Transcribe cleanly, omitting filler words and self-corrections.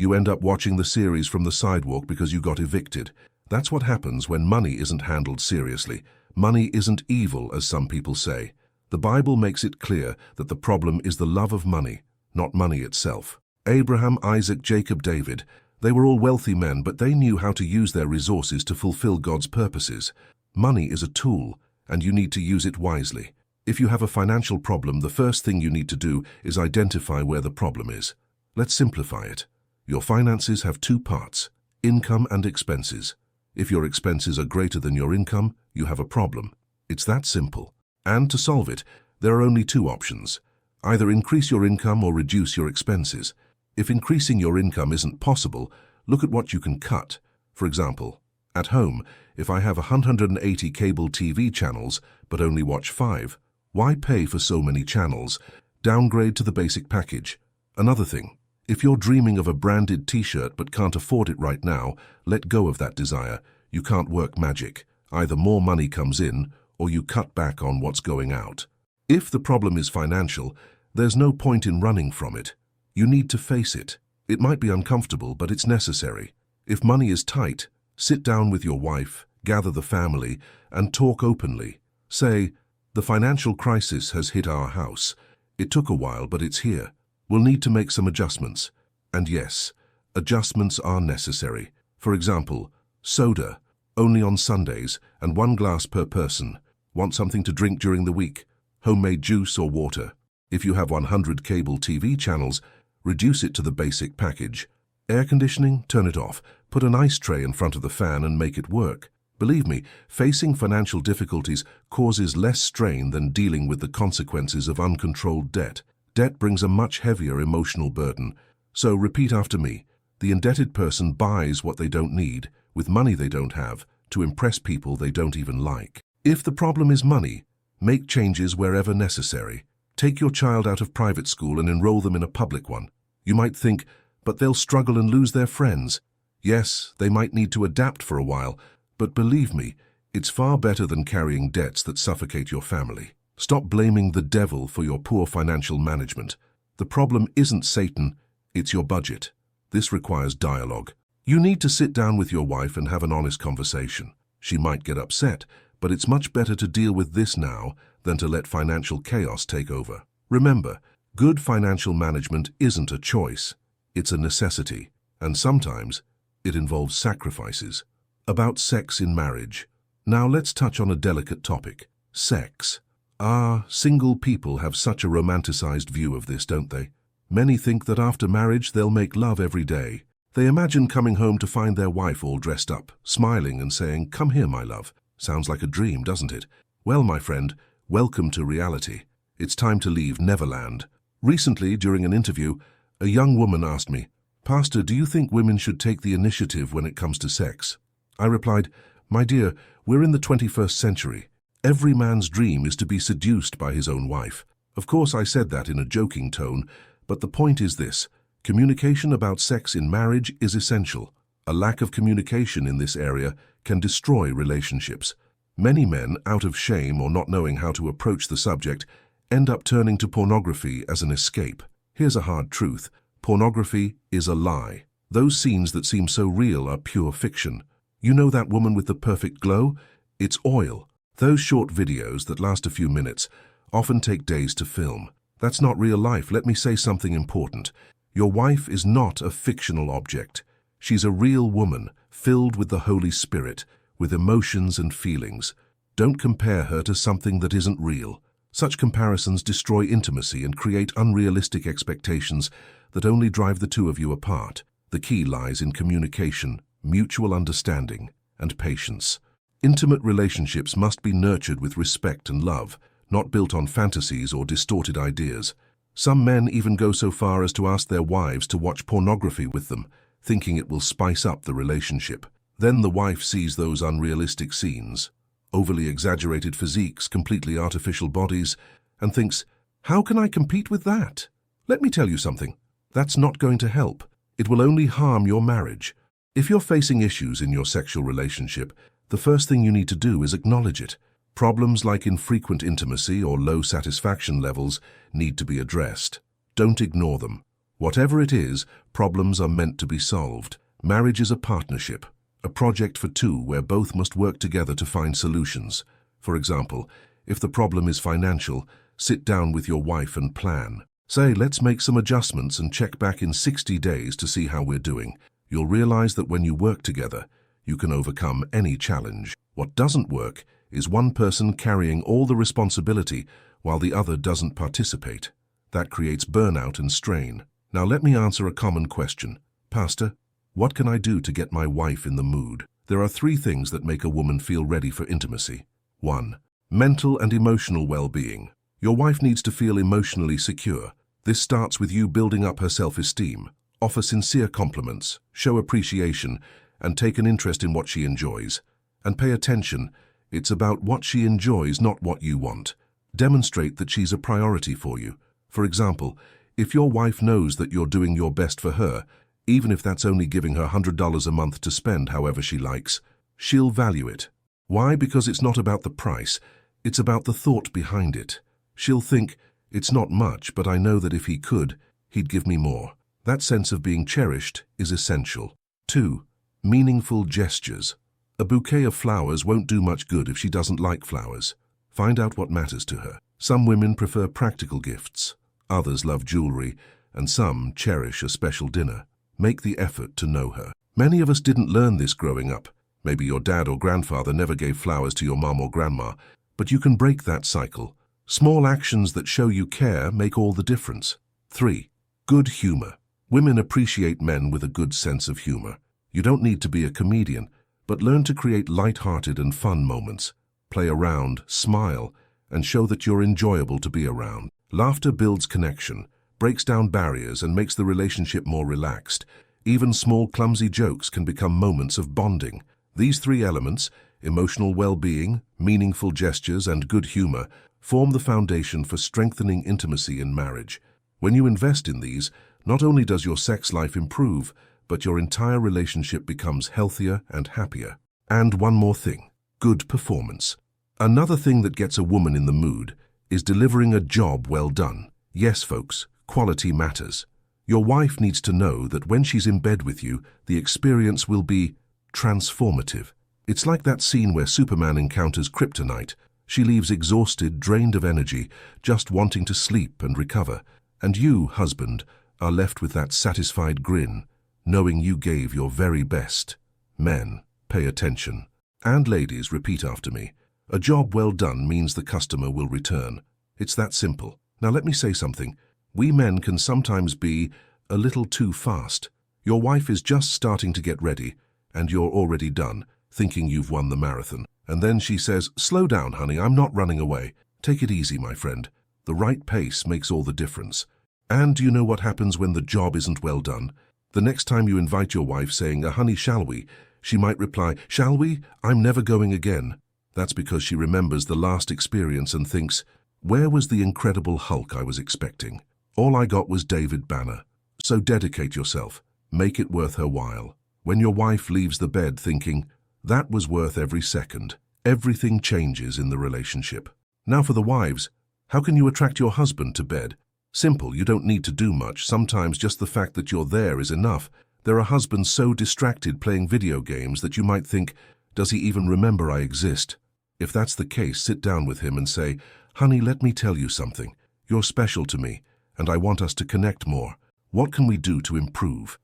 You end up watching the series from the sidewalk because you got evicted. That's what happens when money isn't handled seriously. Money isn't evil, as some people say. The Bible makes it clear that the problem is the love of money, not money itself. Abraham, Isaac, Jacob, David, they were all wealthy men, but they knew how to use their resources to fulfill God's purposes. Money is a tool, and you need to use it wisely. If you have a financial problem, the first thing you need to do is identify where the problem is. Let's simplify it. Your finances have two parts, income and expenses. If your expenses are greater than your income, you have a problem. It's that simple. And to solve it, there are only two options. Either increase your income or reduce your expenses. If increasing your income isn't possible, look at what you can cut. For example, at home, if I have 180 cable TV channels but only watch 5, why pay for so many channels? Downgrade to the basic package. Another thing, if you're dreaming of a branded t-shirt but can't afford it right now, let go of that desire. You can't work magic. Either more money comes in, or you cut back on what's going out. If the problem is financial, there's no point in running from it. You need to face it. It might be uncomfortable, but it's necessary. If money is tight, sit down with your wife, gather the family, and talk openly. Say, the financial crisis has hit our house. It took a while, but it's here. We'll need to make some adjustments. And yes, adjustments are necessary. For example, soda, only on Sundays, and 1 glass per person. Want something to drink during the week? Homemade juice or water. If you have 100 cable TV channels, reduce it to the basic package. Air conditioning, turn it off. Put an ice tray in front of the fan and make it work. Believe me, facing financial difficulties causes less strain than dealing with the consequences of uncontrolled debt. Debt brings a much heavier emotional burden. So repeat after me. The indebted person buys what they don't need, with money they don't have, to impress people they don't even like. If the problem is money, make changes wherever necessary. Take your child out of private school and enroll them in a public one. You might think, but they'll struggle and lose their friends. Yes, they might need to adapt for a while, but believe me, it's far better than carrying debts that suffocate your family. Stop blaming the devil for your poor financial management. The problem isn't Satan, it's your budget. This requires dialogue. You need to sit down with your wife and have an honest conversation. She might get upset, but it's much better to deal with this now than to let financial chaos take over. Remember, good financial management isn't a choice. It's a necessity, and sometimes it involves sacrifices. About sex in marriage. Now let's touch on a delicate topic, sex. Single people have such a romanticized view of this, don't they? Many think that after marriage they'll make love every day. They imagine coming home to find their wife all dressed up, smiling and saying, "Come here, my love." Sounds like a dream, doesn't it? Well, my friend, welcome to reality. It's time to leave Neverland. Recently, during an interview, a young woman asked me, "Pastor, do you think women should take the initiative when it comes to sex?" I replied, "My dear, we're in the 21st century. Every man's dream is to be seduced by his own wife." Of course, I said that in a joking tone, but the point is this. Communication about sex in marriage is essential. A lack of communication in this area can destroy relationships. Many men, out of shame or not knowing how to approach the subject, end up turning to pornography as an escape. Here's a hard truth. Pornography is a lie. Those scenes that seem so real are pure fiction. You know that woman with the perfect glow? It's oil. Those short videos that last a few minutes often take days to film. That's not real life. Let me say something important. Your wife is not a fictional object. She's a real woman, filled with the Holy Spirit, with emotions and feelings. Don't compare her to something that isn't real. Such comparisons destroy intimacy and create unrealistic expectations that only drive the two of you apart. The key lies in communication, mutual understanding, and patience. Intimate relationships must be nurtured with respect and love, not built on fantasies or distorted ideas. Some men even go so far as to ask their wives to watch pornography with them, thinking it will spice up the relationship. Then the wife sees those unrealistic scenes, overly exaggerated physiques, completely artificial bodies, and thinks, "How can I compete with that?" Let me tell you something. That's not going to help. It will only harm your marriage. If you're facing issues in your sexual relationship, the first thing you need to do is acknowledge it. Problems like infrequent intimacy or low satisfaction levels need to be addressed. Don't ignore them. Whatever it is, problems are meant to be solved. Marriage is a partnership, a project for two where both must work together to find solutions. For example, if the problem is financial, sit down with your wife and plan. Say, let's make some adjustments and check back in 60 days to see how we're doing. You'll realize that when you work together, you can overcome any challenge. What doesn't work is one person carrying all the responsibility while the other doesn't participate. That creates burnout and strain. Now let me answer a common question. Pastor, what can I do to get my wife in the mood? There are 3 things that make a woman feel ready for intimacy. 1. Mental and emotional well-being. Your wife needs to feel emotionally secure. This starts with you building up her self-esteem. Offer sincere compliments, show appreciation, and take an interest in what she enjoys. And pay attention. It's about what she enjoys, not what you want. Demonstrate that she's a priority for you. For example, if your wife knows that you're doing your best for her, even if that's only giving her $100 a month to spend however she likes, she'll value it. Why? Because it's not about the price, it's about the thought behind it. She'll think, it's not much, but I know that if he could, he'd give me more. That sense of being cherished is essential. 2. Meaningful gestures. A bouquet of flowers won't do much good if she doesn't like flowers. Find out what matters to her. Some women prefer practical gifts, others love jewelry, and some cherish a special dinner. Make the effort to know her. Many of us didn't learn this growing up. Maybe your dad or grandfather never gave flowers to your mom or grandma, but you can break that cycle. Small actions that show you care make all the difference. 3. Good humor. Women appreciate men with a good sense of humor. You don't need to be a comedian, but learn to create light-hearted and fun moments. Play around, smile, and show that you're enjoyable to be around. Laughter builds connection, breaks down barriers, and makes the relationship more relaxed. Even small, clumsy jokes can become moments of bonding. These 3 elements, emotional well-being, meaningful gestures, and good humor, form the foundation for strengthening intimacy in marriage. When you invest in these, not only does your sex life improve, but your entire relationship becomes healthier and happier. And one more thing, good performance. Another thing that gets a woman in the mood is delivering a job well done. Yes, folks, quality matters. Your wife needs to know that when she's in bed with you, the experience will be transformative. It's like that scene where Superman encounters kryptonite. She leaves exhausted, drained of energy, just wanting to sleep and recover. And you, husband, are left with that satisfied grin, knowing you gave your very best. Men, pay attention. And ladies, repeat after me. A job well done means the customer will return. It's that simple. Now let me say something. We men can sometimes be a little too fast. Your wife is just starting to get ready, and you're already done, thinking you've won the marathon. And then she says, "Slow down, honey, I'm not running away. Take it easy, my friend." The right pace makes all the difference. And do you know what happens when the job isn't well done? The next time you invite your wife saying, "Honey, shall we?" she might reply, "Shall we? I'm never going again." That's because she remembers the last experience and thinks, where was the incredible Hulk I was expecting? All I got was David Banner. So dedicate yourself. Make it worth her while. When your wife leaves the bed thinking, that was worth every second, everything changes in the relationship. Now for the wives, how can you attract your husband to bed? Simple, you don't need to do much. Sometimes just the fact that you're there is enough. There are husbands so distracted playing video games that you might think, does he even remember I exist? If that's the case, sit down with him and say, "Honey, let me tell you something. You're special to me, and I want us to connect more. What can we do to improve?"